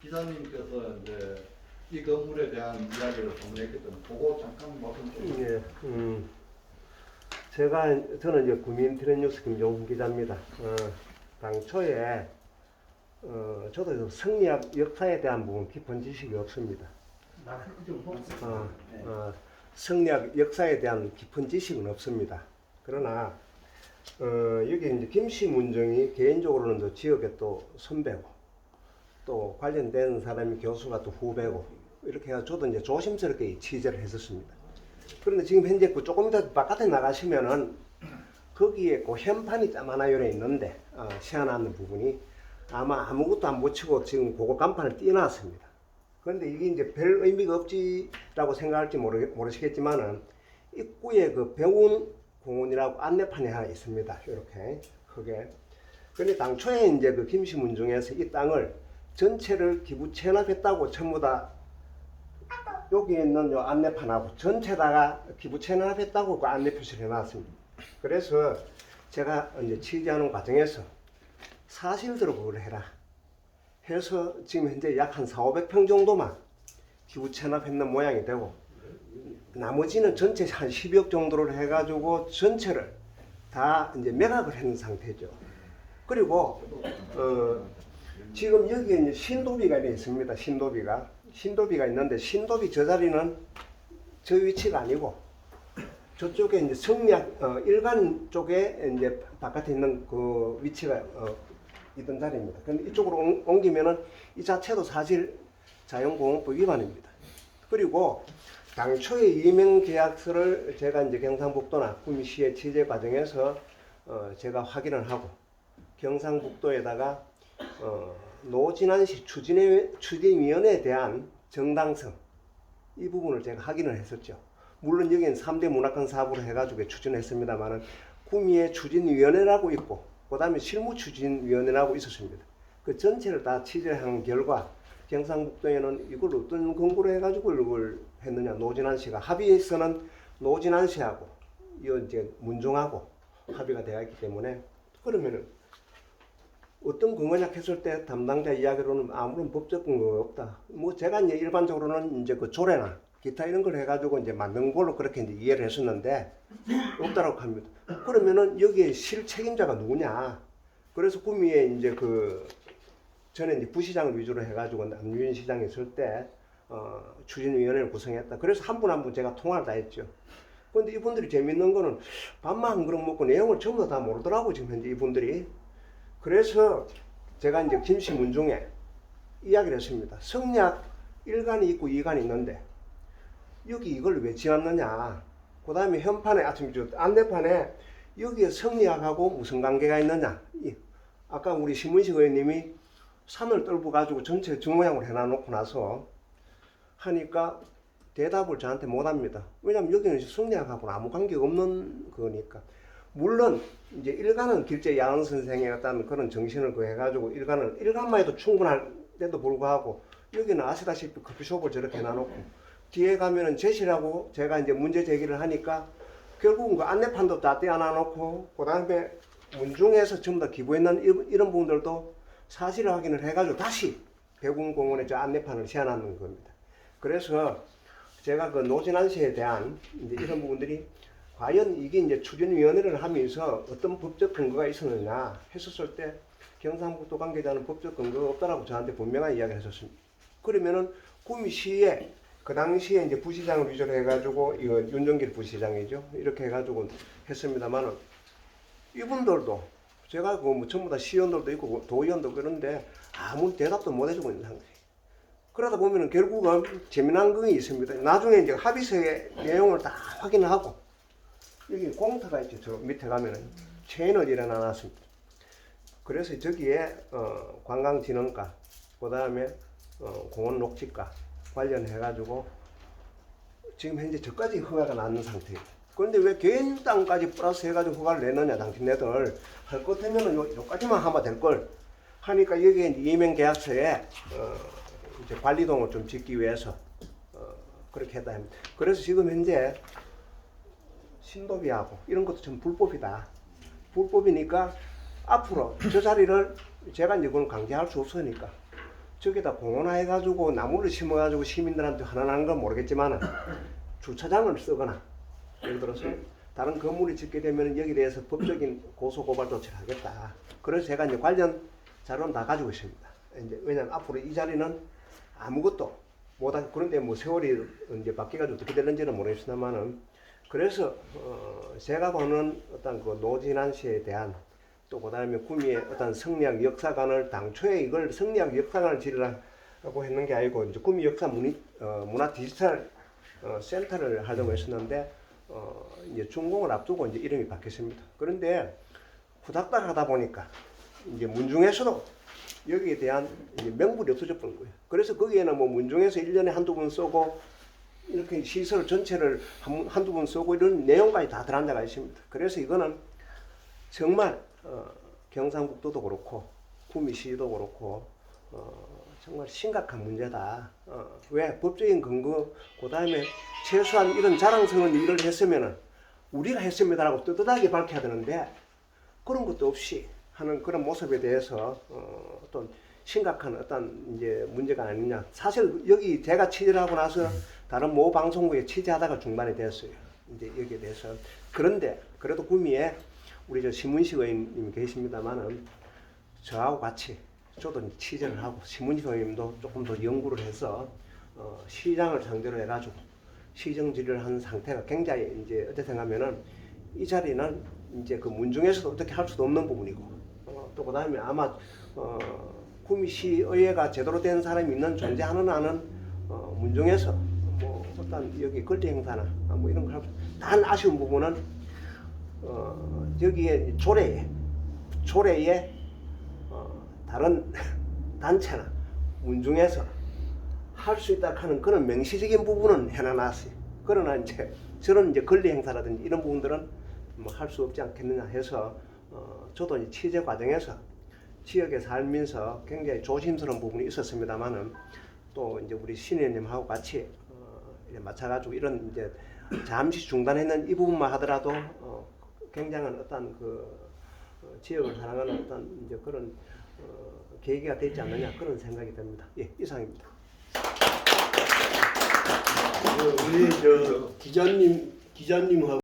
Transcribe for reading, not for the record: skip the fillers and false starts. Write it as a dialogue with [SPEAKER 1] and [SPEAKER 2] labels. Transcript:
[SPEAKER 1] 기사님께서 이제 이 건물에 대한 이야기를 보내겠던 그거 잠깐 말씀 좀.
[SPEAKER 2] 예, 저는 이제 구민트렌뉴스 김종훈 기자입니다. 당초에 저도 성리학 역사에 대한 부분 깊은 지식이 없습니다. 성리학 역사에 대한 깊은 지식은 없습니다. 그러나 여기 이제 김씨 문정이 개인적으로는 또 지역의 또 선배고 또 관련된 사람이 교수가 또 후배고 이렇게 해서 저도 이제 조심스럽게 취재를 했었습니다. 그런데 지금 현재 그 조금 더 바깥에 나가시면은 거기에 그 현판이 하나 요래 있는데 시안하는 부분이 아마 아무것도 안 붙이고 지금 그거 간판을 띄어놨습니다. 그런데 이게 이제 별 의미가 없지라고 생각할지 모르시겠지만은 입구에 그 병운 공원이라고 안내판이 하나 있습니다. 이렇게 크게. 그런데 당초에 이제 그 김씨 문중에서 이 땅을 전체를 기부 체납했다고 전부 다 여기 있는 요 안내판하고 전체다가 기부 체납했다고 그 안내 표시를 해놨습니다. 그래서 제가 이제 취재하는 과정에서 사실대로 그걸 해라 해서 지금 현재 약 한 4,500평 정도만 기부 체납했는 모양이 되고 나머지는 전체 한 12억 정도를 해가지고 전체를 다 이제 매각을 했는 상태죠. 그리고 지금 여기에 이제 신도비가 있습니다. 신도비가 있는데 신도비 저 자리는 저 위치가 아니고 저쪽에 이제 성리학 일간 쪽에 이제 바깥에 있는 그 위치가 있던 자리입니다. 근데 이쪽으로 옮기면은 이 자체도 사실 자연공원법 위반입니다. 그리고 당초에 이명 계약서를 제가 이제 경상북도나 구미시의 취재 과정에서 제가 확인을 하고 경상북도에다가 노진안시 추진위원회에 대한 정당성 이 부분을 제가 확인을 했었죠. 물론 여기는 3대 문화권 사업으로 해가지고 추진했습니다만은 구미에 추진위원회라고 있고 그 다음에 실무추진위원회라고 있었습니다. 그 전체를 다 취재한 결과 경상북도에는 이걸 어떤 근거로 해가지고 이걸 했느냐. 노진안시가 합의에서는 노진안시하고 이제 문종하고 합의가 되어 있기 때문에 그러면은 어떤 근거냐 했을 때 담당자 이야기로는 아무런 법적 근거가 없다. 뭐 제가 이제 일반적으로는 이제 그 조례나 기타 이런 걸 해가지고 이제 만든 걸로 그렇게 이제 이해를 했었는데 없다라고 합니다. 그러면은 여기에 실책임자가 누구냐? 그래서 구미에 이제 그 전에 이제 부시장을 위주로 해가지고 남유인 시장이 있을 때 추진위원회를 구성했다. 그래서 한 분 한 분 제가 통화를 다 했죠. 그런데 이분들이 재밌는 거는 밥만 한 그릇 먹고 내용을 전부 다 모르더라고 지금 현재 이분들이. 그래서 제가 이제 김씨 문중에 이야기를 했습니다. 성리학 1간이 있고 2간이 있는데 여기 이걸 왜 지었느냐. 그 다음에 현판에 안내판에 여기에 성리학하고 무슨 관계가 있느냐. 아까 우리 신문식 의원님이 산을 떨고 가지고 전체 정모양으로 해놔놓고 나서 하니까 대답을 저한테 못합니다. 왜냐면 여기는 성리학하고는 아무 관계가 없는 거니까. 물론 이제 일간은 길재 야은 선생의 어떤 그런 정신을 해가지고 일간만 해도 충분한데도 불구하고 여기는 아시다시피 커피숍을 저렇게 해놔놓고 뒤에 가면은 제시라고 제가 이제 문제 제기를 하니까 결국은 그 안내판도 다 떼어놔놓고 그 다음에 문중에서 전부 다 기부했는 이런 부분들도 사실 확인을 해가지고 다시 백운공원에 저 안내판을 세워놨는 겁니다. 그래서 제가 그 노진안시에 대한 이제 이런 부분들이 과연 이게 이제 추진위원회를 하면서 어떤 법적 근거가 있었느냐 했었을 때 경상북도 관계자는 법적 근거가 없다라고 저한테 분명한 이야기를 했었습니다. 그러면은 구미시에 그 당시에 이제 부시장을 위주로 해가지고 이거 윤정길 부시장이죠. 이렇게 해가지고 했습니다만은 이분들도 제가 그 뭐 전부 다 시의원들도 있고 도의원도 그런데 아무 대답도 못 해주고 있는 상태. 그러다 보면은 결국은 재미난 거 있습니다. 나중에 이제 합의서의 내용을 다 확인하고 여기 공터가 있죠. 저 밑에 가면은 체인을 일어나놨습니다. 그래서 저기에 관광진흥과 그 다음에 공원 녹지과 관련해가지고 지금 현재 저까지 허가가 나는 상태예요. 그런데 왜 개인 땅까지 플러스 해가지고 허가를 내느냐 당신네들 할 것 같으면은 요까지만 하면 될 걸 하니까 여기에 이명 계약서에 이제 관리동을 좀 짓기 위해서 그렇게 했다 합니다. 그래서 지금 현재 신도비하고 이런 것도 좀 불법이다. 불법이니까 앞으로 저 자리를 제가 이제 그걸 강제할 수 없으니까 저기다 공원화해가지고 나무를 심어가지고 시민들한테 환원하는 건 모르겠지만 주차장을 쓰거나 예를 들어서 다른 건물이 짓게 되면 여기에 대해서 법적인 고소 고발 조치를 하겠다. 그래서 제가 이제 관련 자료는 다 가지고 있습니다. 이제 왜냐하면 앞으로 이 자리는 아무것도 못하고 그런데 뭐 세월이 이제 바뀌어가지고 어떻게 되는지는 모르겠습니다만은 그래서 제가 보는 어떤 그 노진환 씨에 대한 또 그다음에 구미의 어떤 성리학 역사관을 당초에 이걸 성리학 역사관을 지으라고 했는 게 아니고 이제 구미 역사 문화 디지털 센터를 하려고 했었는데 이제 준공을 앞두고 이제 이름이 바뀌었습니다. 그런데 후닥닥 하다 보니까 이제 문중에서도 여기에 대한 이제 명분이 없어져 버린 거예요. 그래서 거기에는 뭐 문중에서 1년에 한두 번 쏘고 이렇게 시설 전체를 한두 번 쏘고 이런 내용까지 다 들어앉아가 있습니다. 그래서 이거는 정말 경상북도도 그렇고 구미시도 그렇고 정말 심각한 문제다. 왜 법적인 근거 그다음에 최소한 이런 자랑스러운 일을 했으면은 우리가 했습니다라고 떳떳하게 밝혀야 되는데 그런 것도 없이 하는 그런 모습에 대해서 어떤 심각한 어떤 이제 문제가 아니냐. 사실 여기 제가 취재를 하고 나서 다른 모 방송국에 취재하다가 중단이 됐어요. 이제 여기에 대해서. 그런데 그래도 구미에 우리 저 신문식 의원님이 계십니다만은 저하고 같이 저도 취재를 하고 신문식 의원님도 조금 더 연구를 해서 시장을 상대로 해가지고 시정 질의를 한 상태가 굉장히 이제 어떻게 생각하면은 이 자리는 이제 그 문중에서도 어떻게 할 수도 없는 부분이고 또 그다음에 아마 구미시의회가 제대로 된 사람이 있는 존재하는 한은 문중에서 뭐 일단 여기 권리 행사나 뭐 이런 걸 하고 단 아쉬운 부분은 여기에 조례에 다른 단체나 문중에서 할 수 있다 하는 그런 명시적인 부분은 해놔놨어요. 그러나 이제 저런 이제 권리 행사라든지 이런 부분들은 뭐 할 수 없지 않겠느냐 해서 저도 이제 취재 과정에서 지역에 살면서 굉장히 조심스러운 부분이 있었습니다만은 또 이제 우리 신 의원님하고 같이 맞춰가지고 이런 이제 잠시 중단했는 이 부분만 하더라도 굉장한 어떤 그 지역을 사랑하는 어떤 이제 그런 계기가 되지 않느냐 그런 생각이 듭니다. 예, 이상입니다.
[SPEAKER 3] 우리 저 기자님하고